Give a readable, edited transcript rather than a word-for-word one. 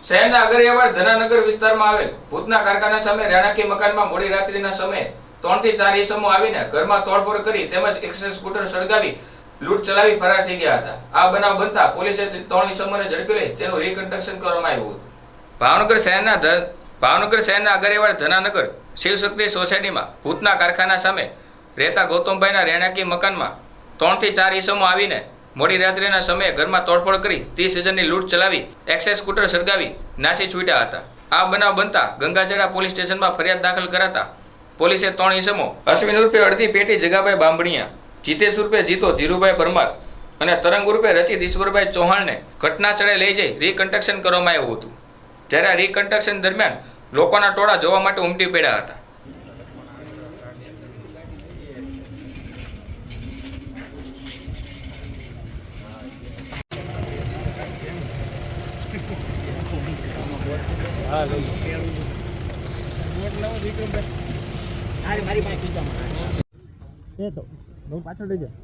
શહેરના અગરિયાવાડ ધનાનગર વિસ્તારમાં આવેલ ભૂતના કારખાના સામે રહેણાંકી મકાનમાં મોડી રાત્રિના સમયે 3 થી 4 ઈસમો આવીને ઘરમાં તોડફોડ કરી તેમજ એક્સેસ સ્કૂટર સળગાવી લૂંટ ચલાવી ફરાર થઈ ગયા હતા। આ બનાવ બનતા પોલીસે 3 ઈસમોને ઝડપી લઈ તેનું રીકન્સ્ટ્રક્શન કરવામાં આવ્યું હતું। ભાવનગર શહેરના અગરિયાવાડ ધનાનગર શિવશક્તિ સોસાયટીમાં ભૂતના કારખાના સામે રહેતા ગૌતમભાઈના રહેણાંકી મકાનમાં 3 થી 4 ઈસમો આવીને મોડી રાત્રિના સમયે ઘરમાં તોડફોડ કરી 30,000ની લૂંટ ચલાવી એક્સેસ સ્કૂટર સળગાવી નાસી છૂટ્યા હતા। આ બનાવ બનતા ગંગાજડા પોલીસ સ્ટેશનમાં ફરિયાદ દાખલ કરાતા પોલીસે 3 ઈસમો અશ્વિન ઉર્ફે અડધી પેટી જગાભાઈ બાંભણિયા, જીતેશ ઉર્ફે જીતો ધીરુભાઈ પરમાર અને તરંગ ઉર્ફે રચિત ઈશ્વરભાઈ ચૌહાણને ઘટના સ્થળે લઈ જઈ રીકન્સ્ટ્રક્શન કરવામાં આવ્યું હતું। જ્યારે આ રીકન્સ્ટ્રક્શન દરમિયાન લોકોના ટોળા જોવા માટે ઉમટી પડ્યા હતા। મારી પાસે એ તો હું પાછળ લઈ જાઉં।